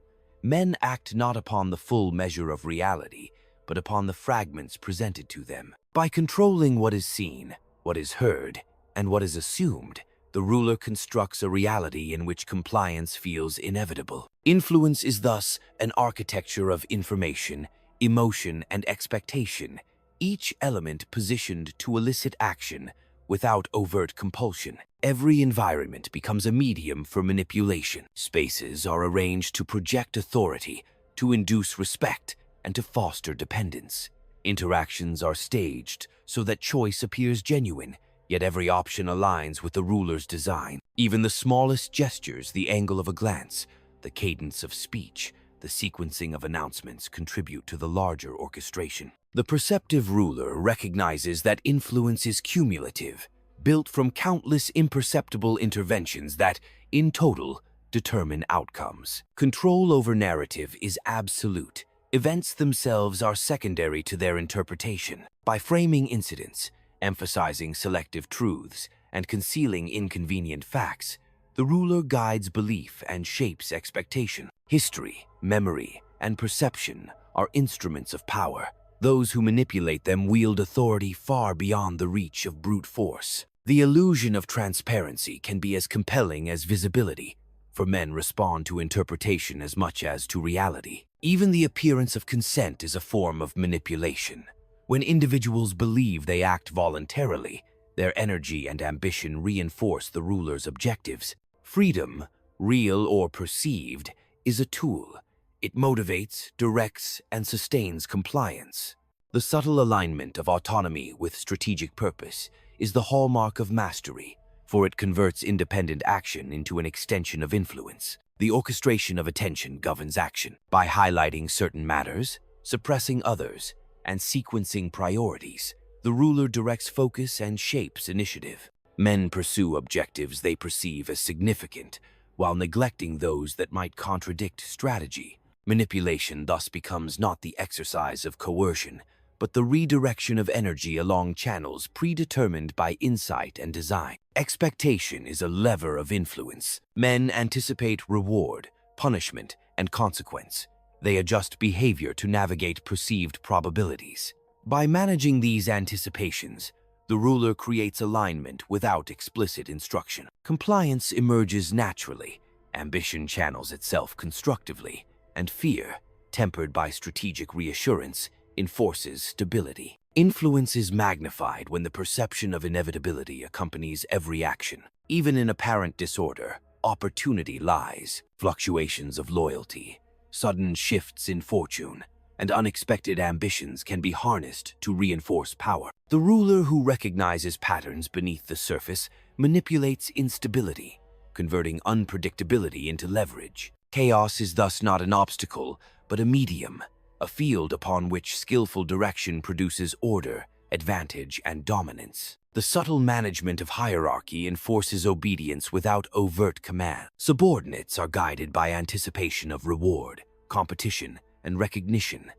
Men act not upon the full measure of reality, but upon the fragments presented to them. By controlling what is seen, what is heard, and what is assumed, the ruler constructs a reality in which compliance feels inevitable. Influence is thus an architecture of information, emotion, and expectation, each element positioned to elicit action without overt compulsion. Every environment becomes a medium for manipulation. Spaces are arranged to project authority, to induce respect, and to foster dependence. Interactions are staged so that choice appears genuine, yet every option aligns with the ruler's design. Even the smallest gestures, the angle of a glance, the cadence of speech, the sequencing of announcements contribute to the larger orchestration. The perceptive ruler recognizes that influence is cumulative, built from countless imperceptible interventions that, in total, determine outcomes. Control over narrative is absolute. Events themselves are secondary to their interpretation. By framing incidents, emphasizing selective truths, and concealing inconvenient facts, The ruler guides belief and shapes expectation. History, memory, and perception are instruments of power. Those who manipulate them wield authority far beyond the reach of brute force. The illusion of transparency can be as compelling as visibility, for men respond to interpretation as much as to reality. Even the appearance of consent is a form of manipulation. When individuals believe they act voluntarily, their energy and ambition reinforce the ruler's objectives. Freedom, real or perceived, is a tool. It motivates, directs, and sustains compliance. The subtle alignment of autonomy with strategic purpose is the hallmark of mastery, for it converts independent action into an extension of influence. The orchestration of attention governs action. By highlighting certain matters, suppressing others, and sequencing priorities, the ruler directs focus and shapes initiative. Men pursue objectives they perceive as significant, while neglecting those that might contradict strategy. Manipulation thus becomes not the exercise of coercion, but the redirection of energy along channels predetermined by insight and design. Expectation is a lever of influence. Men anticipate reward, punishment, and consequence. They adjust behavior to navigate perceived probabilities. By managing these anticipations, the ruler creates alignment without explicit instruction. Compliance emerges naturally, ambition channels itself constructively, and fear, tempered by strategic reassurance, enforces stability. Influence is magnified when the perception of inevitability accompanies every action. Even in apparent disorder, opportunity lies. Fluctuations of loyalty, sudden shifts in fortune, and unexpected ambitions can be harnessed to reinforce power. The ruler who recognizes patterns beneath the surface manipulates instability, converting unpredictability into leverage. Chaos is thus not an obstacle, but a medium, a field upon which skillful direction produces order, advantage, and dominance. The subtle management of hierarchy enforces obedience without overt command. Subordinates are guided by anticipation of reward, competition, and recognition.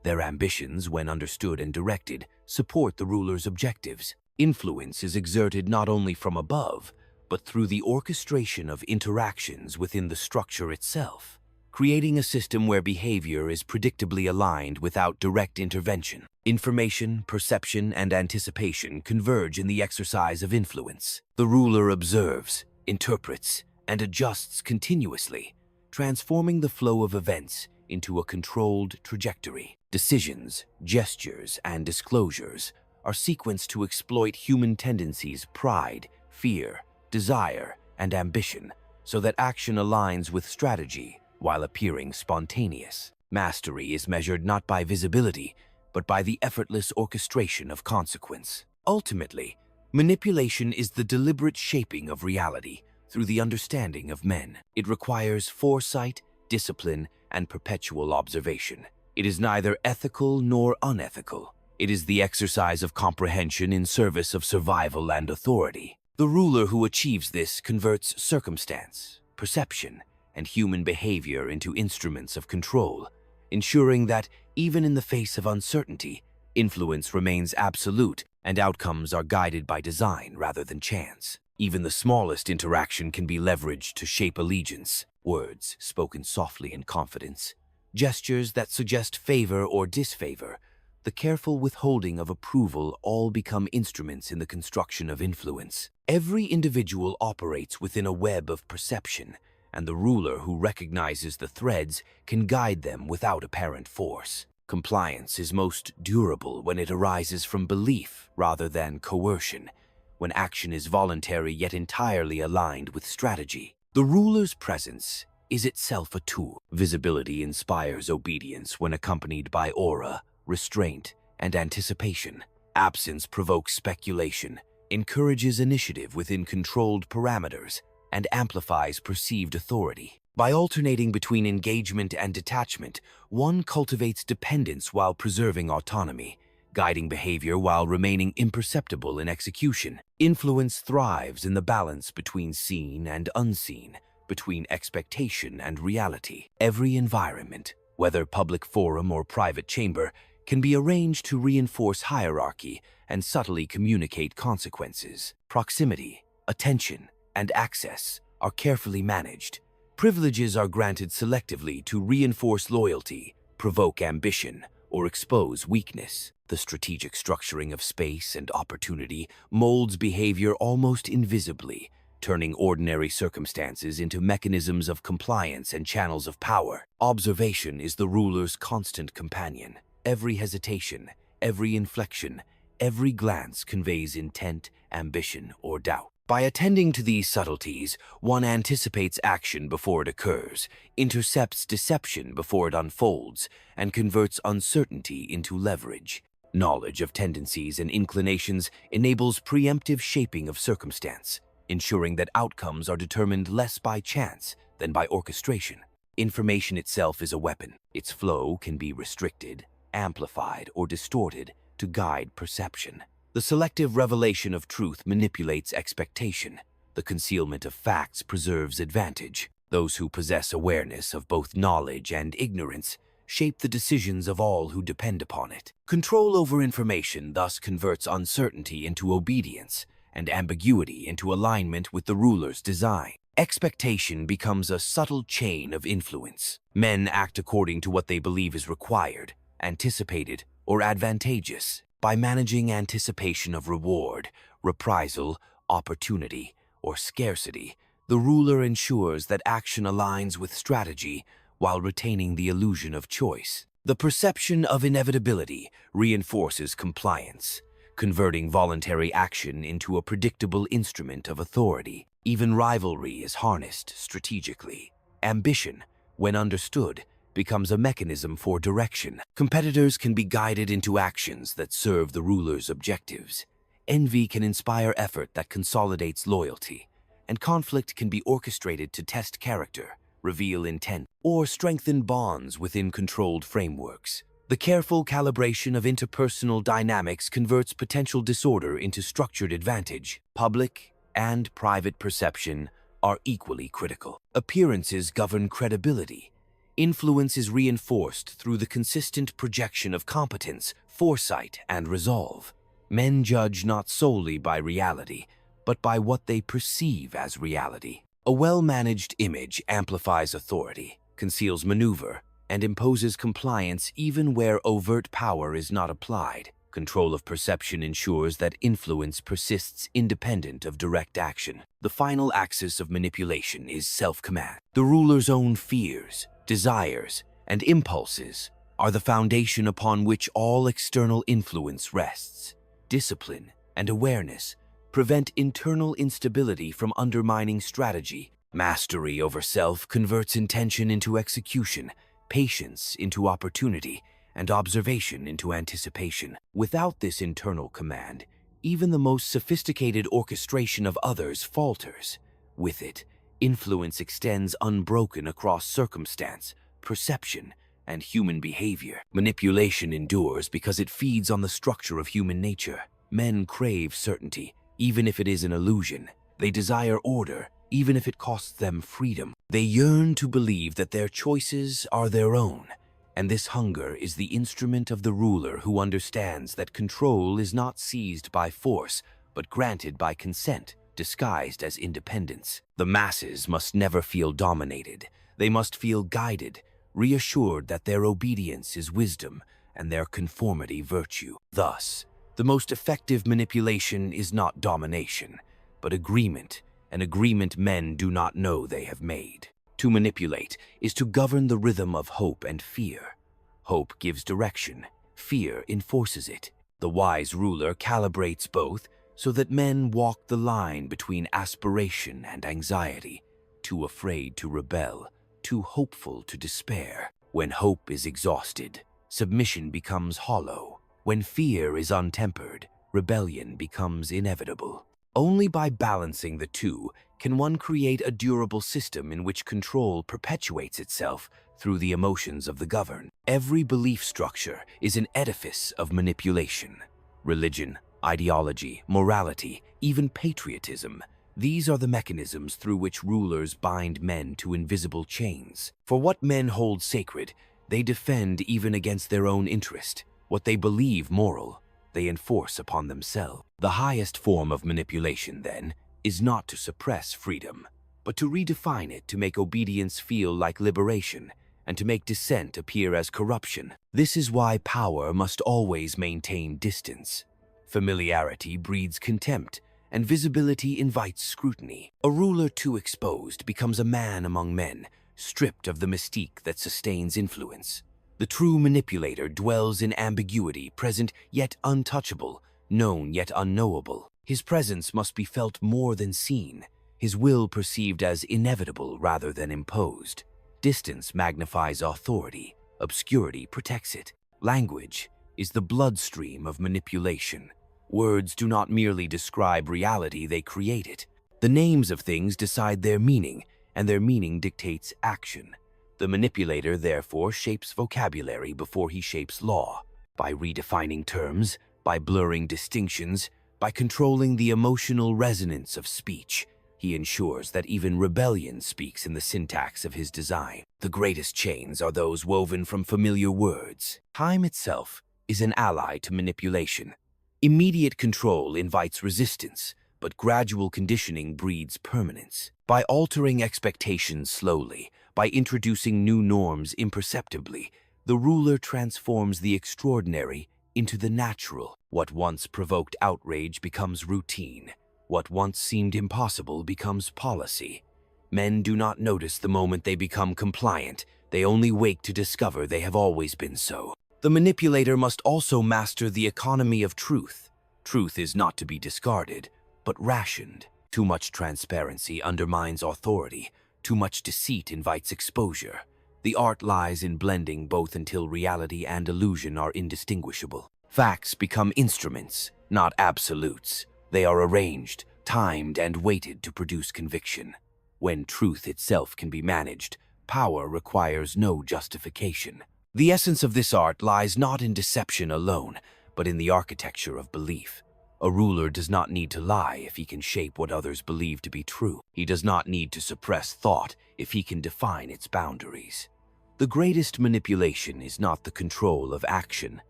Their ambitions, when understood and directed, support the ruler's objectives. Influence is exerted not only from above, but through the orchestration of interactions within the structure itself, creating a system where behavior is predictably aligned without direct intervention. Information, perception, and anticipation converge in the exercise of influence. The ruler observes, interprets, and adjusts continuously, transforming the flow of events into a controlled trajectory. Decisions, gestures, and disclosures are sequenced to exploit human tendencies, pride, fear, desire, and ambition, so that action aligns with strategy while appearing spontaneous. Mastery is measured not by visibility, but by the effortless orchestration of consequence. Ultimately, manipulation is the deliberate shaping of reality through the understanding of men. It requires foresight, discipline, and perpetual observation. It is neither ethical nor unethical. It is the exercise of comprehension in service of survival and authority. The ruler who achieves this converts circumstance, perception, and human behavior into instruments of control, ensuring that, even in the face of uncertainty, influence remains absolute and outcomes are guided by design rather than chance. Even the smallest interaction can be leveraged to shape allegiance. Words spoken softly in confidence, gestures that suggest favor or disfavor, the careful withholding of approval all become instruments in the construction of influence. Every individual operates within a web of perception, and the ruler who recognizes the threads can guide them without apparent force. Compliance is most durable when it arises from belief rather than coercion, when action is voluntary yet entirely aligned with strategy. The ruler's presence is itself a tool. Visibility inspires obedience when accompanied by aura, restraint, and anticipation. Absence provokes speculation, encourages initiative within controlled parameters, and amplifies perceived authority. By alternating between engagement and detachment, one cultivates dependence while preserving autonomy, guiding behavior while remaining imperceptible in execution. Influence thrives in the balance between seen and unseen, between expectation and reality. Every environment, whether public forum or private chamber, can be arranged to reinforce hierarchy and subtly communicate consequences. Proximity, attention, and access are carefully managed. Privileges are granted selectively to reinforce loyalty, provoke ambition, or expose weakness. The strategic structuring of space and opportunity molds behavior almost invisibly, turning ordinary circumstances into mechanisms of compliance and channels of power. Observation is the ruler's constant companion. Every hesitation, every inflection, every glance conveys intent, ambition, or doubt. By attending to these subtleties, one anticipates action before it occurs, intercepts deception before it unfolds, and converts uncertainty into leverage. Knowledge of tendencies and inclinations enables preemptive shaping of circumstance, ensuring that outcomes are determined less by chance than by orchestration. Information itself is a weapon. Its flow can be restricted, amplified, or distorted to guide perception. The selective revelation of truth manipulates expectation. The concealment of facts preserves advantage. Those who possess awareness of both knowledge and ignorance shape the decisions of all who depend upon it. Control over information thus converts uncertainty into obedience and ambiguity into alignment with the ruler's design. Expectation becomes a subtle chain of influence. Men act according to what they believe is required, anticipated, or advantageous. By managing anticipation of reward, reprisal, opportunity, or scarcity, the ruler ensures that action aligns with strategy while retaining the illusion of choice. The perception of inevitability reinforces compliance, converting voluntary action into a predictable instrument of authority. Even rivalry is harnessed strategically. Ambition, when understood, becomes a mechanism for direction. Competitors can be guided into actions that serve the ruler's objectives. Envy can inspire effort that consolidates loyalty, and conflict can be orchestrated to test character, reveal intent, or strengthen bonds within controlled frameworks. The careful calibration of interpersonal dynamics converts potential disorder into structured advantage. Public and private perception are equally critical. Appearances govern credibility. Influence is reinforced through the consistent projection of competence, foresight, and resolve. Men judge not solely by reality, but by what they perceive as reality. A well-managed image amplifies authority, conceals maneuver, and imposes compliance even where overt power is not applied. Control of perception ensures that influence persists independent of direct action. The final axis of manipulation is self-command. The ruler's own fears, desires, and impulses are the foundation upon which all external influence rests. Discipline and awareness prevent internal instability from undermining strategy. Mastery over self converts intention into execution, patience into opportunity, and observation into anticipation. Without this internal command, even the most sophisticated orchestration of others falters. With it, influence extends unbroken across circumstance, perception, and human behavior. Manipulation endures because it feeds on the structure of human nature. Men crave certainty, even if it is an illusion. They desire order, even if it costs them freedom. They yearn to believe that their choices are their own, and this hunger is the instrument of the ruler who understands that control is not seized by force, but granted by consent, disguised as independence. The masses must never feel dominated. They must feel guided, reassured that their obedience is wisdom and their conformity virtue. Thus, the most effective manipulation is not domination, but agreement, an agreement men do not know they have made. To manipulate is to govern the rhythm of hope and fear. Hope gives direction, fear enforces it. The wise ruler calibrates both so that men walk the line between aspiration and anxiety, too afraid to rebel, too hopeful to despair. When hope is exhausted, submission becomes hollow. When fear is untempered, rebellion becomes inevitable. Only by balancing the two can one create a durable system in which control perpetuates itself through the emotions of the governed. Every belief structure is an edifice of manipulation. Religion, ideology, morality, even patriotism. These are the mechanisms through which rulers bind men to invisible chains. For what men hold sacred, they defend even against their own interest. What they believe moral, they enforce upon themselves. The highest form of manipulation, then, is not to suppress freedom, but but to redefine it to make obedience feel like liberation, and to make dissent appear as corruption. This is why power must always maintain distance. Familiarity breeds contempt, and visibility invites scrutiny. A ruler too exposed becomes a man among men, stripped of the mystique that sustains influence. The true manipulator dwells in ambiguity, present yet untouchable, known yet unknowable. His presence must be felt more than seen, his will perceived as inevitable rather than imposed. Distance magnifies authority, obscurity protects it. Language is the bloodstream of manipulation. Words do not merely describe reality, they create it. The names of things decide their meaning, and their meaning dictates action. The manipulator, therefore, shapes vocabulary before he shapes law. By redefining terms, by blurring distinctions, by controlling the emotional resonance of speech, he ensures that even rebellion speaks in the syntax of his design. The greatest chains are those woven from familiar words. Time itself is an ally to manipulation. Immediate control invites resistance, but gradual conditioning breeds permanence. By altering expectations slowly, by introducing new norms imperceptibly, the ruler transforms the extraordinary into the natural. What once provoked outrage becomes routine. What once seemed impossible becomes policy. Men do not notice the moment they become compliant. They only wake to discover they have always been so. The manipulator must also master the economy of truth. Truth is not to be discarded, but rationed. Too much transparency undermines authority. Too much deceit invites exposure. The art lies in blending both until reality and illusion are indistinguishable. Facts become instruments, not absolutes. They are arranged, timed, and weighted to produce conviction. When truth itself can be managed, power requires no justification. The essence of this art lies not in deception alone, but in the architecture of belief. A ruler does not need to lie if he can shape what others believe to be true. He does not need to suppress thought if he can define its boundaries. The greatest manipulation is not the control of action,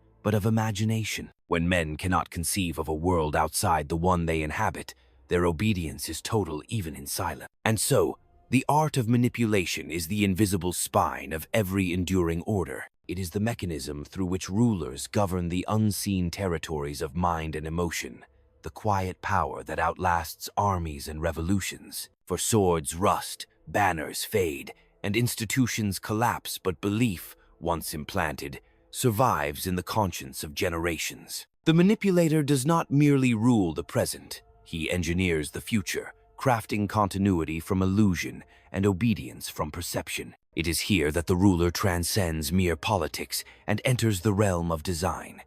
but of imagination. When men cannot conceive of a world outside the one they inhabit, their obedience is total even in silence. And so, the art of manipulation is the invisible spine of every enduring order. It is the mechanism through which rulers govern the unseen territories of mind and emotion, the quiet power that outlasts armies and revolutions. For swords rust, banners fade, and institutions collapse, but belief, once implanted, survives in the conscience of generations. The manipulator does not merely rule the present, he engineers the future, crafting continuity from illusion and obedience from perception. It is here that the ruler transcends mere politics and enters the realm of design.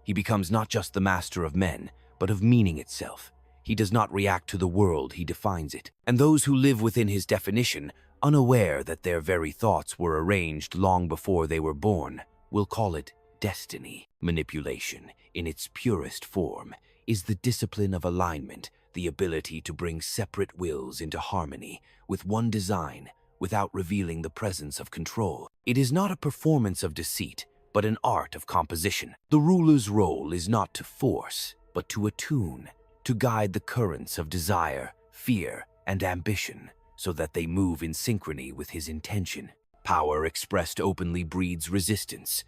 He becomes not just the master of men, but of meaning itself. He does not react to the world, he defines it. And those who live within his definition, unaware that their very thoughts were arranged long before they were born, will call it destiny. Manipulation, in its purest form, is the discipline of alignment, the ability to bring separate wills into harmony with one design without revealing the presence of control. It is not a performance of deceit, but an art of composition. The ruler's role is not to force, but to attune, to guide the currents of desire, fear, and ambition, so that they move in synchrony with his intention. Power expressed openly breeds resistance.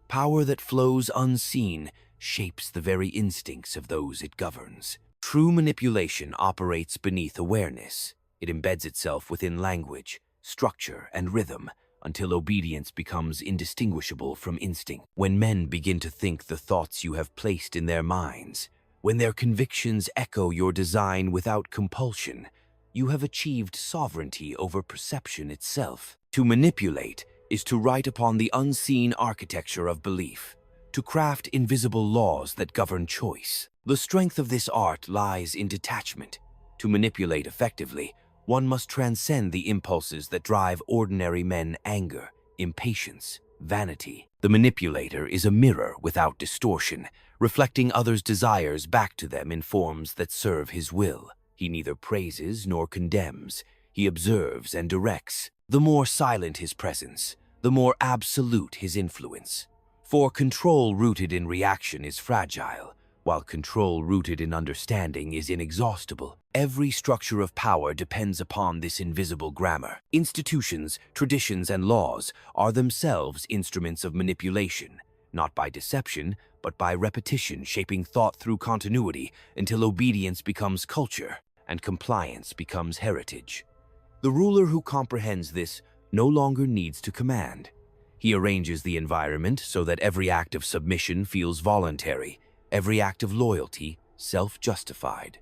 Power that flows unseen shapes the very instincts of those it governs. True manipulation operates beneath awareness. It embeds itself within language, structure, and rhythm until obedience becomes indistinguishable from instinct. When men begin to think the thoughts you have placed in their minds, when their convictions echo your design without compulsion, you have achieved sovereignty over perception itself. To manipulate is to write upon the unseen architecture of belief, to craft invisible laws that govern choice. The strength of this art lies in detachment. To manipulate effectively, one must transcend the impulses that drive ordinary men: anger, impatience, vanity. The manipulator is a mirror without distortion, reflecting others' desires back to them in forms that serve his will. He neither praises nor condemns. He observes and directs. The more silent his presence, the more absolute his influence. For control rooted in reaction is fragile, while control rooted in understanding is inexhaustible. Every structure of power depends upon this invisible grammar. Institutions, traditions, and laws are themselves instruments of manipulation, not by deception, but by repetition, shaping thought through continuity until obedience becomes culture and compliance becomes heritage. The ruler who comprehends this no longer needs to command. He arranges the environment so that every act of submission feels voluntary, every act of loyalty self-justified.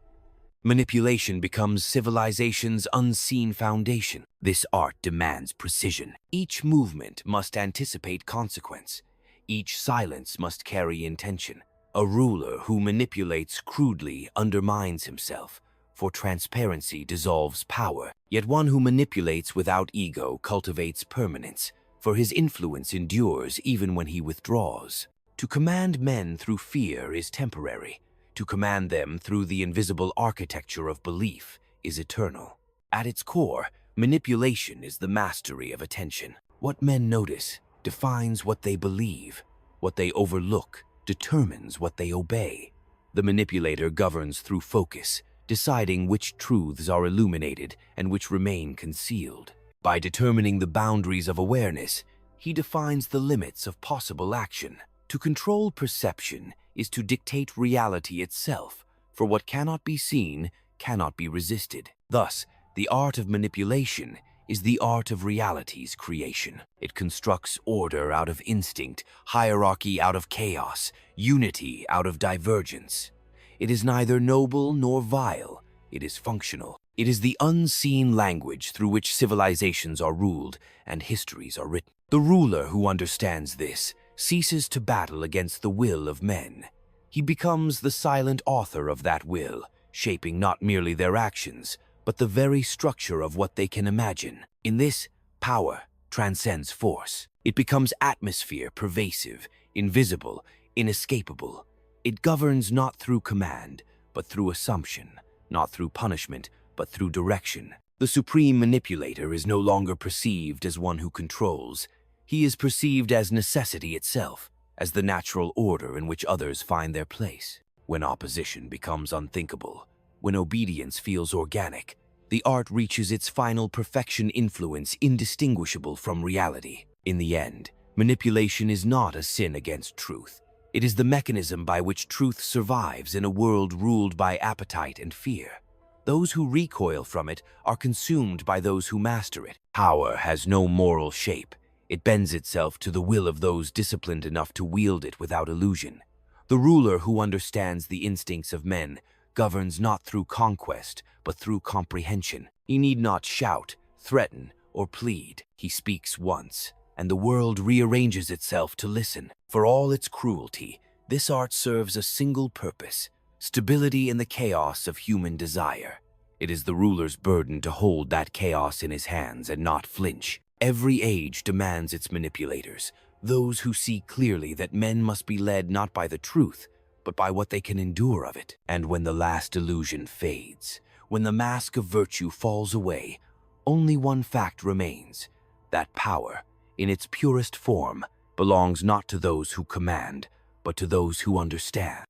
Manipulation becomes civilization's unseen foundation. This art demands precision. Each movement must anticipate consequence. Each silence must carry intention. A ruler who manipulates crudely undermines himself, for transparency dissolves power. Yet one who manipulates without ego cultivates permanence, for his influence endures even when he withdraws. To command men through fear is temporary. To command them through the invisible architecture of belief is eternal. At its core, manipulation is the mastery of attention. What men notice defines what they believe. What they overlook determines what they obey. The manipulator governs through focus, deciding which truths are illuminated and which remain concealed. By determining the boundaries of awareness, he defines the limits of possible action. To control perception is to dictate reality itself, for what cannot be seen cannot be resisted. Thus, the art of manipulation is the art of reality's creation. It constructs order out of instinct, hierarchy out of chaos, unity out of divergence. It is neither noble nor vile, it is functional. It is the unseen language through which civilizations are ruled and histories are written. The ruler who understands this ceases to battle against the will of men. He becomes the silent author of that will, shaping not merely their actions, but the very structure of what they can imagine. In this, power transcends force. It becomes atmosphere, pervasive, invisible, inescapable. It governs not through command, but through assumption, not through punishment, but through direction. The supreme manipulator is no longer perceived as one who controls. He is perceived as necessity itself, as the natural order in which others find their place. When opposition becomes unthinkable, when obedience feels organic, the art reaches its final perfection, influence indistinguishable from reality. In the end, manipulation is not a sin against truth. It is the mechanism by which truth survives in a world ruled by appetite and fear. Those who recoil from it are consumed by those who master it. Power has no moral shape. It bends itself to the will of those disciplined enough to wield it without illusion. The ruler who understands the instincts of men governs not through conquest, but through comprehension. He need not shout, threaten, or plead. He speaks once, and the world rearranges itself to listen. For all its cruelty, this art serves a single purpose: stability in the chaos of human desire. It is the ruler's burden to hold that chaos in his hands and not flinch. Every age demands its manipulators, those who see clearly that men must be led not by the truth, but by what they can endure of it. And when the last illusion fades, when the mask of virtue falls away, only one fact remains: that power, in its purest form, belongs not to those who command, but to those who understand.